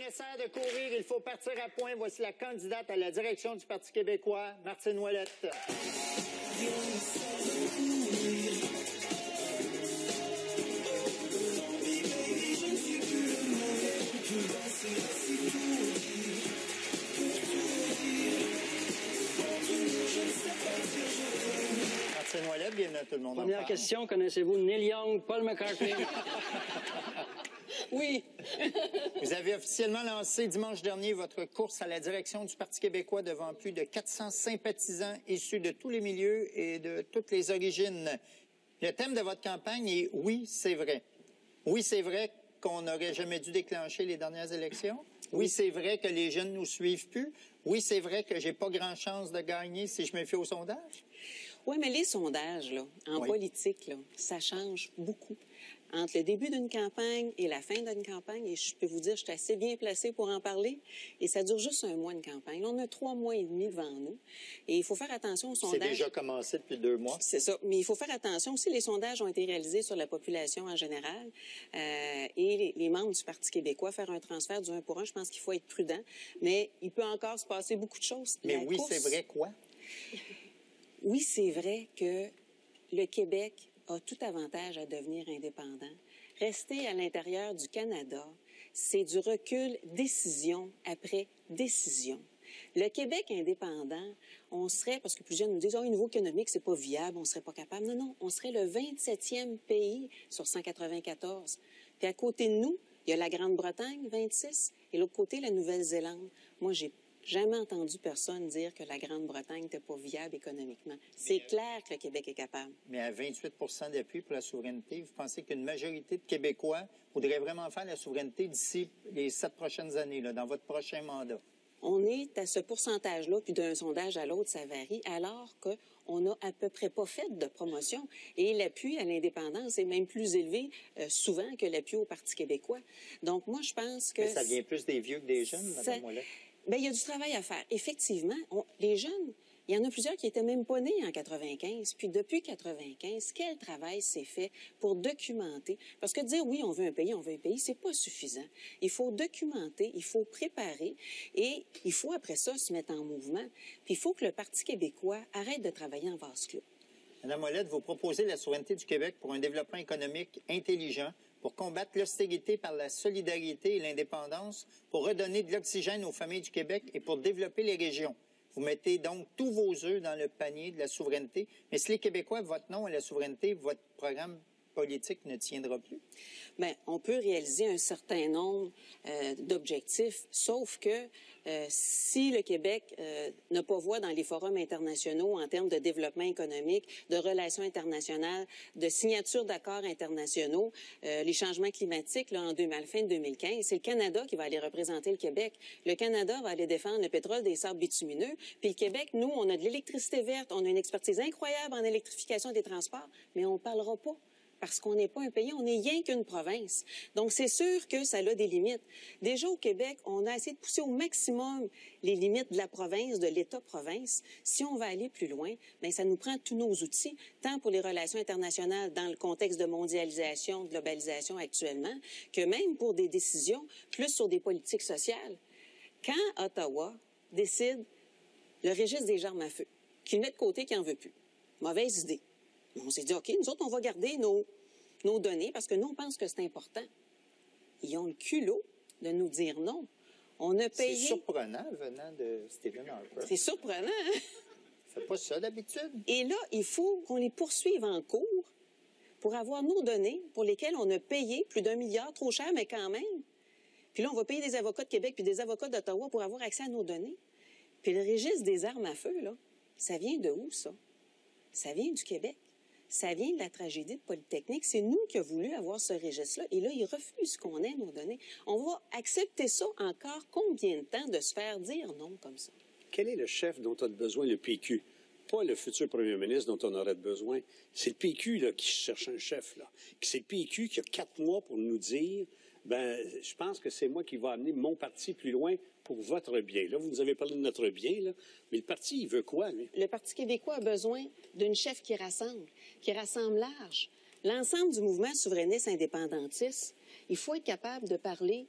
nécessaire de courir, il faut partir à point. Voici la candidate à la direction du Parti québécois, Martine Ouellette. Martine Ouellette, bienvenue à tout le monde. Première question, connaissez-vous Neil Young, Paul McCartney? Oui. Vous avez officiellement lancé dimanche dernier votre course à la direction du Parti québécois devant plus de 400 sympathisants issus de tous les milieux et de toutes les origines. Le thème de votre campagne est « Oui, c'est vrai ». Oui, c'est vrai qu'on n'aurait jamais dû déclencher les dernières élections. Oui, c'est vrai que les jeunes nous suivent plus. Oui, c'est vrai que j'ai pas grand chance de gagner si je me fie au sondage. Oui, mais les sondages, là, en politique, là, ça change beaucoup. Entre le début d'une campagne et la fin d'une campagne, et je peux vous dire, je suis assez bien placée pour en parler, et ça dure juste un mois de campagne. Là, on a 3 mois et demi devant nous, et il faut faire attention aux sondages. C'est déjà commencé depuis 2 mois. C'est ça, mais il faut faire attention aussi. Les sondages ont été réalisés sur la population en général, et les membres du Parti québécois, faire un transfert du 1 pour 1, je pense qu'il faut être prudent, mais il peut encore se passer beaucoup de choses. Mais oui, c'est vrai quoi? Oui, c'est vrai que le Québec a tout avantage à devenir indépendant. Rester à l'intérieur du Canada, c'est du recul décision après décision. Le Québec indépendant, on serait, parce que plusieurs nous disent, au niveau économique, c'est pas viable, on serait pas capable. Non, non, on serait le 27e pays sur 194. Puis à côté de nous, il y a la Grande-Bretagne, 26, et l'autre côté, la Nouvelle-Zélande. Moi, j'ai jamais entendu personne dire que la Grande-Bretagne n'était pas viable économiquement. C'est clair que le Québec est capable. Mais à 28 d'appui pour la souveraineté, vous pensez qu'une majorité de Québécois voudrait vraiment faire la souveraineté d'ici les 7 prochaines années, là, dans votre prochain mandat? On est à ce pourcentage-là, puis d'un sondage à l'autre, ça varie, alors qu'on n'a à peu près pas fait de promotion. Et l'appui à l'indépendance est même plus élevé souvent que l'appui au Parti québécois. Donc, moi, je pense que... Mais ça vient plus des vieux que des jeunes, Mme Ouellette? Bien, il y a du travail à faire. Effectivement, les jeunes, il y en a plusieurs qui étaient même pas nés en 95. Puis depuis 95, quel travail s'est fait pour documenter? Parce que dire oui, on veut un pays, c'est pas suffisant. Il faut documenter, il faut préparer et il faut après ça se mettre en mouvement. Puis il faut que le Parti québécois arrête de travailler en vase clos. Mme Ouellette, vous proposez la souveraineté du Québec pour un développement économique intelligent, pour combattre l'austérité par la solidarité et l'indépendance, pour redonner de l'oxygène aux familles du Québec et pour développer les régions. Vous mettez donc tous vos œufs dans le panier de la souveraineté. Mais si les Québécois votent non à la souveraineté, votre programme politique ne tiendra plus? Bien, on peut réaliser un certain nombre d'objectifs, sauf que si le Québec n'a pas voix dans les forums internationaux en termes de développement économique, de relations internationales, de signature d'accords internationaux, les changements climatiques là, fin 2015, c'est le Canada qui va aller représenter le Québec. Le Canada va aller défendre le pétrole des sables bitumineux, puis le Québec, nous, on a de l'électricité verte, on a une expertise incroyable en électrification des transports, mais on ne parlera pas. Parce qu'on n'est pas un pays, on n'est rien qu'une province. Donc, c'est sûr que ça a des limites. Déjà, au Québec, on a essayé de pousser au maximum les limites de la province, de l'État-province. Si on va aller plus loin, bien, ça nous prend tous nos outils, tant pour les relations internationales dans le contexte de mondialisation, de globalisation actuellement, que même pour des décisions plus sur des politiques sociales. Quand Ottawa décide le registre des armes à feu, qu'il met de côté, qu'il n'en veut plus, mauvaise idée. On s'est dit, OK, nous autres, on va garder nos données parce que nous, on pense que c'est important. Ils ont le culot de nous dire non. On a payé... C'est surprenant venant de Stephen Harper. C'est surprenant, hein? C'est pas ça d'habitude. Et là, il faut qu'on les poursuive en cours pour avoir nos données pour lesquelles on a payé plus d'1 milliard, trop cher, mais quand même. Puis là, on va payer des avocats de Québec puis des avocats d'Ottawa pour avoir accès à nos données. Puis le registre des armes à feu, là, ça vient de où, ça? Ça vient du Québec. Ça vient de la tragédie de Polytechnique. C'est nous qui avons voulu avoir ce registre-là. Et là, ils refusent qu'on ait nos données. On va accepter ça encore combien de temps de se faire dire non comme ça? Quel est le chef dont a besoin le PQ? Pas le futur premier ministre dont on aurait besoin. C'est le PQ là, qui cherche un chef. Là. C'est le PQ qui a 4 mois pour nous dire je pense que c'est moi qui va amener mon parti plus loin pour votre bien. Là, vous nous avez parlé de notre bien, là, mais le parti, il veut quoi, lui? Le Parti québécois a besoin d'une chef qui rassemble large. L'ensemble du mouvement souverainiste indépendantiste, il faut être capable de parler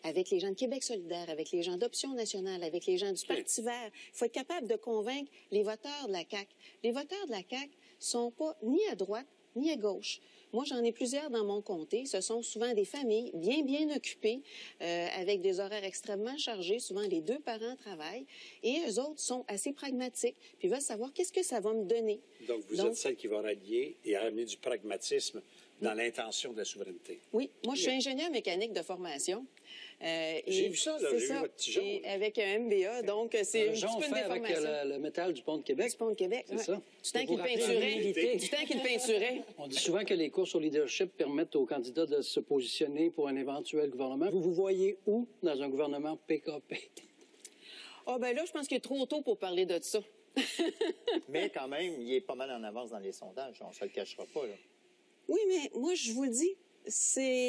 avec les gens de Québec solidaire, avec les gens d'Option nationale, avec les gens du Parti vert. Il faut être capable de convaincre les voteurs de la CAQ. Les voteurs de la CAQ sont pas ni à droite ni à gauche. Moi, j'en ai plusieurs dans mon comté. Ce sont souvent des familles bien occupées, avec des horaires extrêmement chargés. Souvent, les deux parents travaillent. Et eux autres sont assez pragmatiques, puis veulent savoir qu'est-ce que ça va me donner. Donc, vous êtes celle qui va rallier et amener du pragmatisme dans l'intention de la souveraineté. Oui. Moi, je suis ingénieur mécanique de formation. J'ai vu ça, là. J'ai vu votre petit jaune. Et avec un MBA, donc c'est un petit peu une déformation. Avec le métal du Pont de Québec. Du Pont de Québec, c'est ça. Du temps qu'il peinturait. On dit souvent que les courses au leadership permettent aux candidats de se positionner pour un éventuel gouvernement. Vous vous voyez où dans un gouvernement PKP? Ah, ben là, je pense qu'il est trop tôt pour parler de ça. Mais quand même, il est pas mal en avance dans les sondages. On ne se le cachera pas, là. Oui, mais moi, je vous le dis,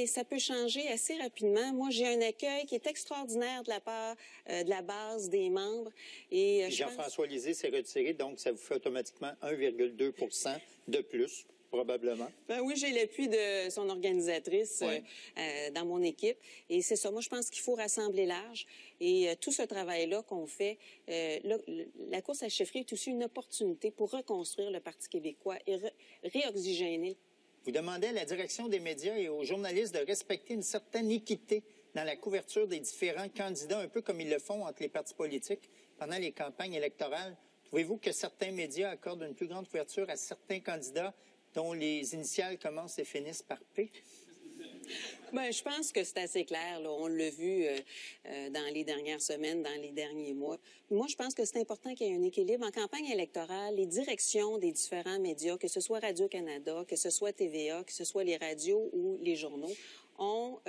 ça peut changer assez rapidement. Moi, j'ai un accueil qui est extraordinaire de la part de la base des membres. Et Jean-François Lisée s'est retiré, donc ça vous fait automatiquement 1,2 % de plus, probablement. Ben oui, j'ai l'appui de son organisatrice dans mon équipe. Et c'est ça. Moi, je pense qu'il faut rassembler large. Et tout ce travail-là qu'on fait, la course à la chefferie est aussi une opportunité pour reconstruire le Parti québécois et réoxygéner. Vous demandez à la direction des médias et aux journalistes de respecter une certaine équité dans la couverture des différents candidats, un peu comme ils le font entre les partis politiques pendant les campagnes électorales. Trouvez-vous que certains médias accordent une plus grande couverture à certains candidats dont les initiales commencent et finissent par P? Bien, je pense que c'est assez clair, là. On l'a vu dans les dernières semaines, dans les derniers mois. Moi, je pense que c'est important qu'il y ait un équilibre. En campagne électorale, les directions des différents médias, que ce soit Radio-Canada, que ce soit TVA, que ce soit les radios ou les journaux, ont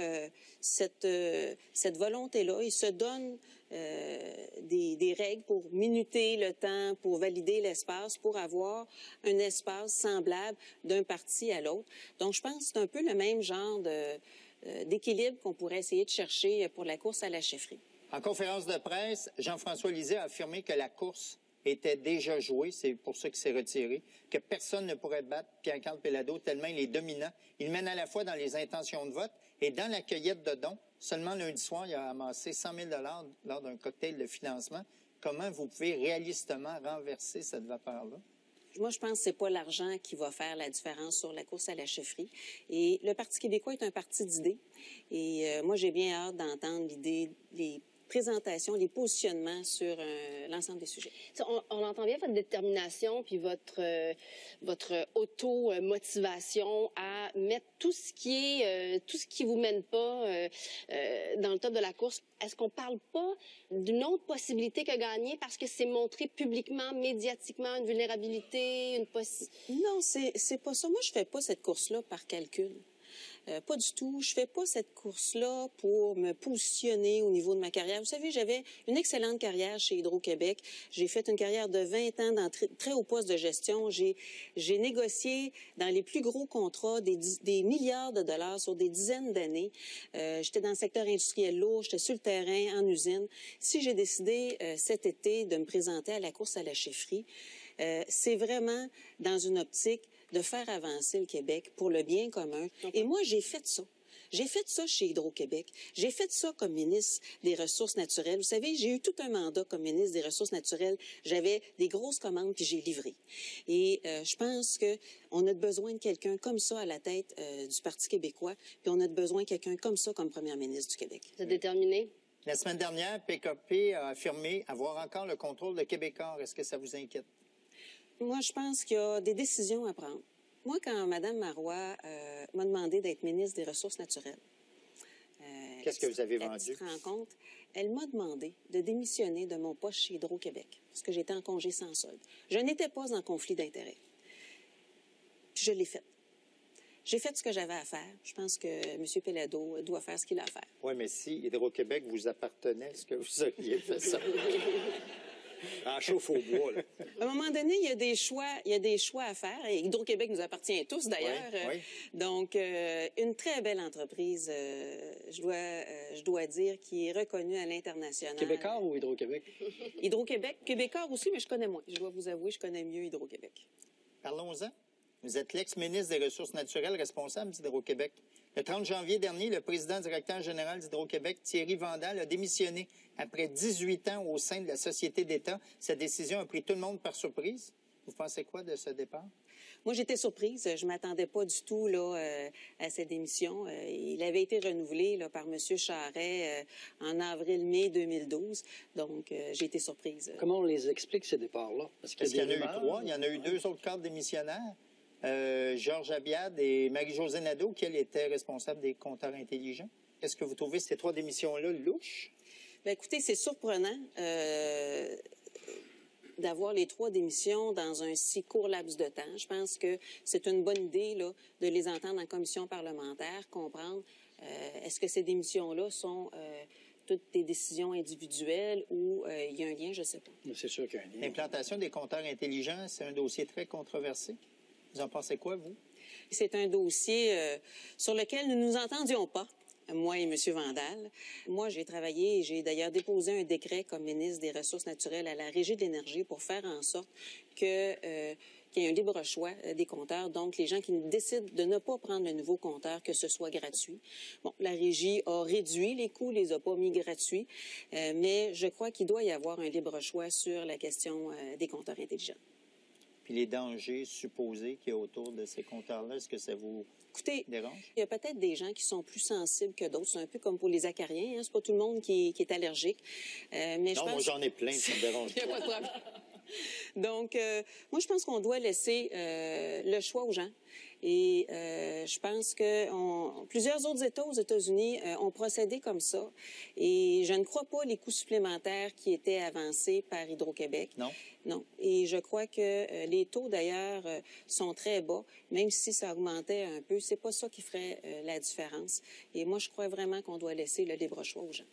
cette volonté-là. Ils se donnent des règles pour minuter le temps, pour valider l'espace, pour avoir un espace semblable d'un parti à l'autre. Donc, je pense que c'est un peu le même genre d'équilibre qu'on pourrait essayer de chercher pour la course à la chefferie. En conférence de presse, Jean-François Lisée a affirmé que la course était déjà jouée, c'est pour ça qu'il s'est retiré, que personne ne pourrait battre Pierre-Carl Péladeau tellement il est dominant. Il mène à la fois dans les intentions de vote et dans la cueillette de dons. Seulement lundi soir, il a amassé 100 000 $ lors d'un cocktail de financement. Comment vous pouvez réalistement renverser cette vapeur-là? Moi, je pense que c'est pas l'argent qui va faire la différence sur la course à la chefferie. Et le Parti québécois est un parti d'idées. Et moi, j'ai bien hâte d'entendre les présentations, les positionnements sur l'ensemble des sujets. On entend bien votre détermination puis votre auto-motivation à mettre tout ce qui vous mène pas dans le top de la course. Est-ce qu'on parle pas d'une autre possibilité que gagner parce que c'est montré publiquement, médiatiquement, une vulnérabilité, Non, c'est pas ça. Moi, je fais pas cette course-là par calcul. Pas du tout. Je fais pas cette course-là pour me positionner au niveau de ma carrière. Vous savez, j'avais une excellente carrière chez Hydro-Québec. J'ai fait une carrière de 20 ans dans très haut poste de gestion. J'ai négocié dans les plus gros contrats des milliards de dollars sur des dizaines d'années. J'étais dans le secteur industriel lourd, j'étais sur le terrain, en usine. Si j'ai décidé cet été de me présenter à la course à la chefferie, c'est vraiment dans une optique de faire avancer le Québec pour le bien commun. Et moi, j'ai fait ça. J'ai fait ça chez Hydro-Québec. J'ai fait ça comme ministre des Ressources naturelles. Vous savez, j'ai eu tout un mandat comme ministre des Ressources naturelles. J'avais des grosses commandes que j'ai livrées. Et je pense qu'on a besoin de quelqu'un comme ça à la tête du Parti québécois, puis on a besoin de quelqu'un comme ça comme première ministre du Québec. Vous êtes déterminé? La semaine dernière, PKP a affirmé avoir encore le contrôle de Québécois. Est-ce que ça vous inquiète? Moi, je pense qu'il y a des décisions à prendre. Moi, quand Mme Marois m'a demandé d'être ministre des Ressources naturelles, qu'est-ce que vous avez vendu? Tu te rends compte? Elle m'a demandé de démissionner de mon poste chez Hydro-Québec, parce que j'étais en congé sans solde. Je n'étais pas en conflit d'intérêts. Je l'ai fait. J'ai fait ce que j'avais à faire. Je pense que M. Péladeau doit faire ce qu'il a à faire. Oui, mais si Hydro-Québec vous appartenait, est-ce que vous auriez fait ça? En chauffe au bois, là. À un moment donné, il y a des choix à faire. Et Hydro-Québec nous appartient à tous, d'ailleurs. Oui. Donc, une très belle entreprise, je dois dire, qui est reconnue à l'international. Québécois ou Hydro-Québec? Hydro-Québec. Québécois aussi, mais je connais moins. Je dois vous avouer, je connais mieux Hydro-Québec. Parlons-en. Vous êtes l'ex-ministre des Ressources naturelles responsable d'Hydro-Québec. Le 30 janvier dernier, le président directeur général d'Hydro-Québec, Thierry Vandal, a démissionné après 18 ans au sein de la société d'État. Cette décision a pris tout le monde par surprise. Vous pensez quoi de ce départ? Moi, j'étais surprise. Je ne m'attendais pas du tout là, à cette démission. Il avait été renouvelé là, par M. Charest en avril-mai 2012. Donc, j'ai été surprise. Comment on les explique, ces départs-là? Parce qu'il y en a eu 3. Il y en a eu 2 autres cadres démissionnaires. Georges Abiad et Marie-Josée Nadeau, qui, elle, était responsable des compteurs intelligents. Est-ce que vous trouvez ces 3 démissions-là louches? Bien, écoutez, c'est surprenant d'avoir les 3 démissions dans un si court laps de temps. Je pense que c'est une bonne idée là, de les entendre en commission parlementaire, comprendre est-ce que ces démissions-là sont toutes des décisions individuelles ou il y a un lien, je ne sais pas. C'est sûr qu'il y a un lien. L'implantation des compteurs intelligents, c'est un dossier très controversé. Vous en pensez quoi, vous? C'est un dossier sur lequel nous ne nous entendions pas, moi et M. Vandal. Moi, j'ai travaillé et j'ai d'ailleurs déposé un décret comme ministre des Ressources naturelles à la Régie de l'énergie pour faire en sorte qu'il y ait un libre choix des compteurs. Donc, les gens qui décident de ne pas prendre le nouveau compteur, que ce soit gratuit. Bon, la Régie a réduit les coûts, les a pas mis gratuits, mais je crois qu'il doit y avoir un libre choix sur la question des compteurs intelligents. Puis les dangers supposés qu'il y a autour de ces compteurs-là, est-ce que ça vous dérange? Il y a peut-être des gens qui sont plus sensibles que d'autres. C'est un peu comme pour les acariens. Hein? C'est pas tout le monde qui est allergique. Mais non, moi, j'en ai plein, ça me dérange pas. Il n'y a pas de problème. Donc, moi, je pense qu'on doit laisser le choix aux gens. Et je pense que plusieurs autres États aux États-Unis ont procédé comme ça. Et je ne crois pas les coûts supplémentaires qui étaient avancés par Hydro-Québec. Non? Non. Et je crois que les taux, d'ailleurs, sont très bas. Même si ça augmentait un peu, c'est pas ça qui ferait la différence. Et moi, je crois vraiment qu'on doit laisser le libre choix aux gens.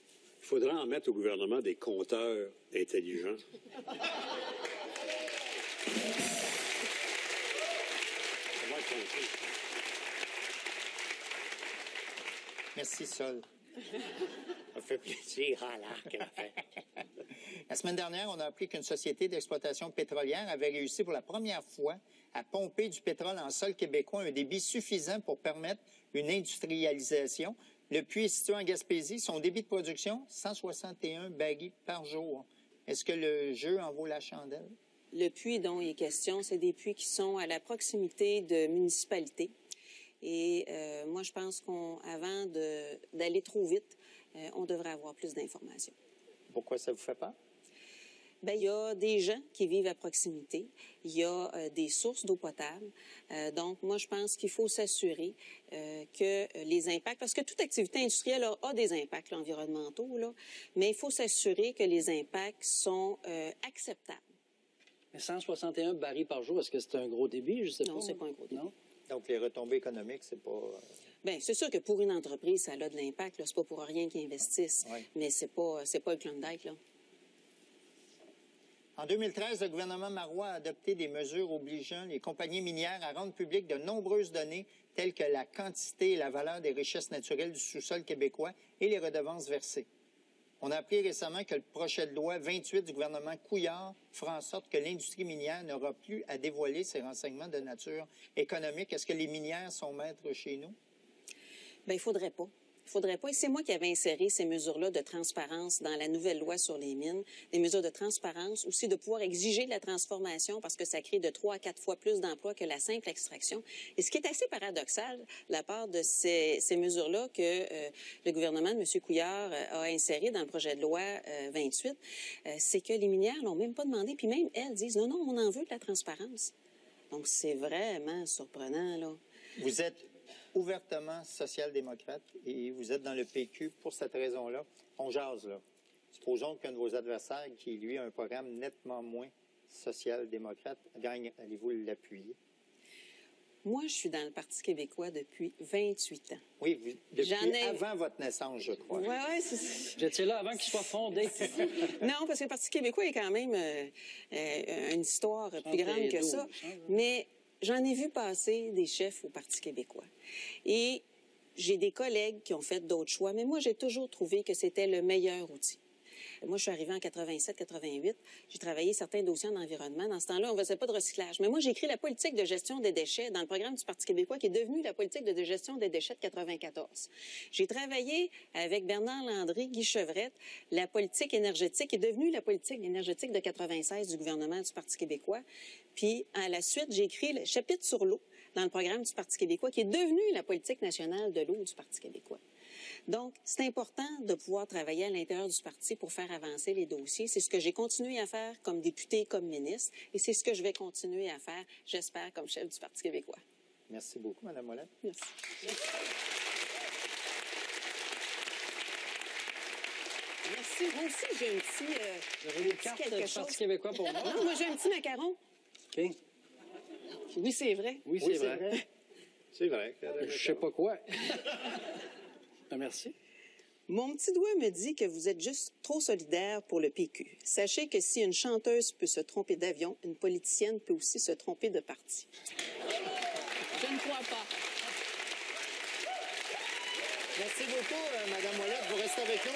Il faudra en mettre au gouvernement des compteurs intelligents. Merci, Sol. Ça fait plaisir à l'arc. La semaine dernière, on a appris qu'une société d'exploitation pétrolière avait réussi pour la première fois à pomper du pétrole en sol québécois à un débit suffisant pour permettre une industrialisation. Le puits est situé en Gaspésie. Son débit de production, 161 barils par jour. Est-ce que le jeu en vaut la chandelle? Le puits dont il est question, c'est des puits qui sont à la proximité de municipalités. Et moi, je pense qu'avant d'aller trop vite, on devrait avoir plus d'informations. Pourquoi ça vous fait peur? Bien, il y a des gens qui vivent à proximité. Il y a des sources d'eau potable. Donc, moi, je pense qu'il faut s'assurer que les impacts, parce que toute activité industrielle a des impacts là, environnementaux, là, mais il faut s'assurer que les impacts sont acceptables. Mais 161 barils par jour, est-ce que c'est un gros débit? Je sais pas. Non, c'est pas un gros débit. Non? Donc, les retombées économiques, c'est pas... Bien, c'est sûr que pour une entreprise, ça a de l'impact. C'est pas pour rien qu'ils investissent. Oui. Mais c'est pas le Klondike, là. En 2013, le gouvernement Marois a adopté des mesures obligeant les compagnies minières à rendre publiques de nombreuses données telles que la quantité et la valeur des richesses naturelles du sous-sol québécois et les redevances versées. On a appris récemment que le projet de loi 28 du gouvernement Couillard fera en sorte que l'industrie minière n'aura plus à dévoiler ses renseignements de nature économique. Est-ce que les minières sont maîtres chez nous? Bien, il faudrait pas. Il faudrait pas. Et c'est moi qui avais inséré ces mesures-là de transparence dans la nouvelle loi sur les mines. Des mesures de transparence, aussi de pouvoir exiger de la transformation parce que ça crée de 3 à 4 fois plus d'emplois que la simple extraction. Et ce qui est assez paradoxal, de la part de ces mesures-là que le gouvernement de M. Couillard a inséré dans le projet de loi 28, c'est que les minières l'ont même pas demandé. Puis même elles disent non, on en veut de la transparence. Donc c'est vraiment surprenant, là. Vous êtes ouvertement social-démocrate et vous êtes dans le PQ pour cette raison-là. On jase, là. Supposons qu'un de vos adversaires, qui, lui, a un programme nettement moins social-démocrate, gagne. Allez-vous l'appuyer? Moi, je suis dans le Parti québécois depuis 28 ans. Oui, depuis avant votre naissance, je crois. Oui, c'est... Vous étiez là avant qu'il soit fondé. Non, parce que le Parti québécois est quand même une histoire plus grande que ça. Mais j'en ai vu passer des chefs au Parti québécois. Et j'ai des collègues qui ont fait d'autres choix, mais moi, j'ai toujours trouvé que c'était le meilleur outil. Moi, je suis arrivée en 87-88. J'ai travaillé certains dossiers en environnement. Dans ce temps-là, on ne faisait pas de recyclage. Mais moi, j'ai écrit la politique de gestion des déchets dans le programme du Parti québécois qui est devenu la politique de gestion des déchets de 94. J'ai travaillé avec Bernard Landry, Guy Chevrette, la politique énergétique qui est devenue la politique énergétique de 96 du gouvernement du Parti québécois. Puis, à la suite, j'ai écrit le chapitre sur l'eau dans le programme du Parti québécois qui est devenu la politique nationale de l'eau du Parti québécois. Donc, c'est important de pouvoir travailler à l'intérieur du parti pour faire avancer les dossiers. C'est ce que j'ai continué à faire comme députée et comme ministre, et c'est ce que je vais continuer à faire, j'espère, comme chef du Parti québécois. Merci beaucoup, Mme Ouellette. Merci. Merci. Moi aussi, j'ai un petit... Vous avez des cartes du Parti québécois pour moi? Non, moi, j'ai un petit macaron. OK. Oui, c'est vrai. Oui, c'est vrai. C'est vrai. Je sais pas quoi. Merci. Mon petit doigt me dit que vous êtes juste trop solidaire pour le PQ. Sachez que si une chanteuse peut se tromper d'avion, une politicienne peut aussi se tromper de parti. Je ne crois pas. Merci beaucoup, Mme Ouellette. Vous restez avec nous.